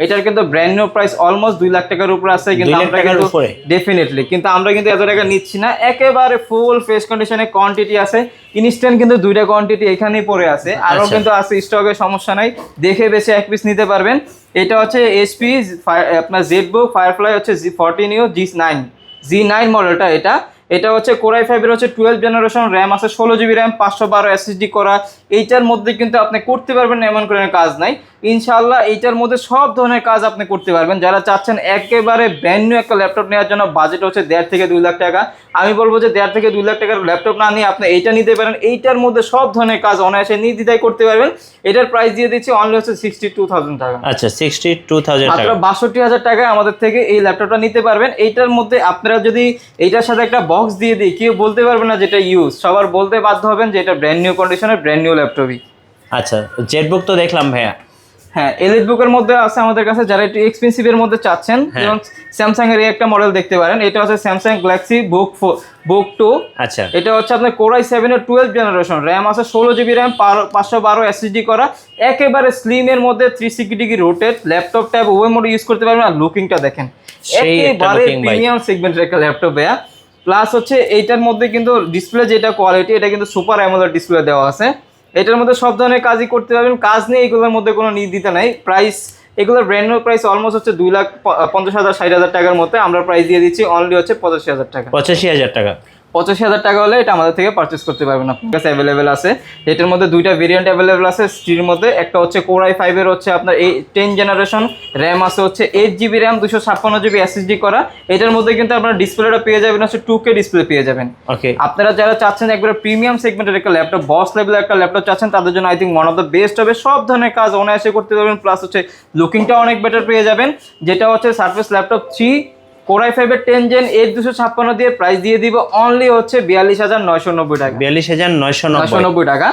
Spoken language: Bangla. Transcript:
এটার কিন্তু brand new price almost 2 lakh টাকার উপরে আছে, কিন্তু আমরা কিন্তু ডেফিনেটলি কিন্তু আমরা কিন্তু এত টাকা নিচ্ছি না, একেবারে ফুল ফ্রেশ কন্ডিশনে কোয়ান্টিটি আছে। ইনস্ট্যান্ট কিন্তু দুইটা কোয়ান্টিটি এখানেই পড়ে আছে, আরো কিন্তু আছে স্টকে, সমস্যা নাই, দেখে বেছে এক পিস নিতে পারবেন। এটা হচ্ছে এইচপি আপনার জেটবুক ফায়ারফ্লাই হচ্ছে G14 G9 মডেলটা। এটা হচ্ছে কোর i5 এর হচ্ছে 12 জেনারেশন, র্যাম আছে 16 জিবি র্যাম, 512 এসএসডি করা। এইটার মধ্যে কিন্তু আপনি করতে পারবেন এমন কোনো কাজ নাই ইনশাআল্লাহ। এইটার মধ্যে সব ধরনের কাজ আপনি করতে পারবেন। যারা চাচ্ছেন একেবারে ব্র্যান্ড নিউ একটা ল্যাপটপ নেওয়ার জন্য, বাজেট হচ্ছে 1.5 থেকে 2 লাখ টাকা, আমি বলবো যে 1.5 থেকে 2 লাখ টাকার ল্যাপটপ না নিয়ে আপনি এইটা নিতে পারেন। এইটার মধ্যে সব ধরনের কাজ অনায়াসে নির্দ্বিধায় করতে পারবেন। এটার প্রাইস দিয়ে দিচ্ছি অনলি হচ্ছে 62,000 টাকা। আচ্ছা 62,000 মাত্র 62,000 টাকায় আমাদের থেকে এই ল্যাপটপটা নিতে পারবেন। এইটার মধ্যে আপনারা যদি এইটার সাথে একটা বক্স দিয়ে দিই, কেউ বলতে পারবে না যেটা ইউজ, সবার বলতে বাধ্য হবেন যে এটা ব্র্যান্ড নিউ কন্ডিশনের ব্র্যান্ড নিউ ল্যাপটপই। আচ্ছা জেটবুক তো দেখলাম ভাইয়া, হ্যাঁ এলিট বুকের মধ্যে আছে আমাদের কাছে, যারা একটু এক্সপেন্সিভ এর মধ্যে চাচ্ছেন, যেমন স্যামসাং এর একটা মডেল দেখতে পারেন। এটা হচ্ছে স্যামসাং গ্যালাক্সি বুক 2। আচ্ছা এটা হচ্ছে আপনার কোর i7 এর 12 জেনারেশন, র্যাম আছে 16 জিবি র্যাম, 512 এসএসডি করা, একেবারে স্লিম এর মধ্যে 360 ডিগ্রি রোটেট, ল্যাপটপ ট্যাব উভয় মোডে ইউজ করতে পারবেন। আর লুকিংটা দেখেন, একেবারে প্রিমিয়াম সেগমেন্টের একটা ল্যাপটপ ভাইয়া। প্লাস হচ্ছে এইটার মধ্যে কিন্তু ডিসপ্লে যেটা কোয়ালিটি, এটা কিন্তু সুপার অ্যামোলেড ডিসপ্লে দেওয়া আছে। এটার মধ্যে সব ধরনের কাজই করতে পারবেন, কাজ নিয়ে এগুলোর মধ্যে কোনো নির্দ্বিধা নাই। প্রাইস এগুলোর ব্র্যান্ড নিউ প্রাইস অলমোস্ট হচ্ছে 2,50,000 60,000 টাকার মধ্যে, আমরা প্রাইস দিয়ে দিচ্ছি অনলি হচ্ছে 85,000 টাকা। 85,000 টাকা। 85,000 টাকা হলে এটা আমাদের থেকে পারচেস করতে পারবেন। আপনার কাছে অ্যাভেলেবেল আছে, এটার মধ্যে দুইটা ভেরিয়েন্ট অ্যাভেলেবেল আছে স্টির মধ্যে। একটা হচ্ছে কোর i5 এর হচ্ছে আপনার 10 জেনারেশন, র্যাম আছে হচ্ছে 8 জিবি র্যাম, 256 জিবি এসএসডি করা। এটার মধ্যে কিন্তু আপনারা ডিসপ্লেটা পেয়ে যাবেন হচ্ছে 2K ডিসপ্লে পেয়ে যাবেন। ওকে, আপনারা যারা চাচ্ছেন একবারে প্রিমিয়াম সেগমেন্টের একটা ল্যাপটপ, বস লেভেলের একটা ল্যাপটপ চাচ্ছেন, তাদের জন্য I think one of the best হবে। সব ধরনের কাজ অনায়াসে করতে পারবেন, প্লাস হচ্ছে লুকিংটা অনেক বেটার পেয়ে যাবেন। যেটা হচ্ছে সারফেস ল্যাপটপ 3 কোর i5 এর 10 জেন 8256 দিয়ে প্রাইস দিয়ে দিব অনলি হচ্ছে 42,990 টাকা। 42,990 টাকা।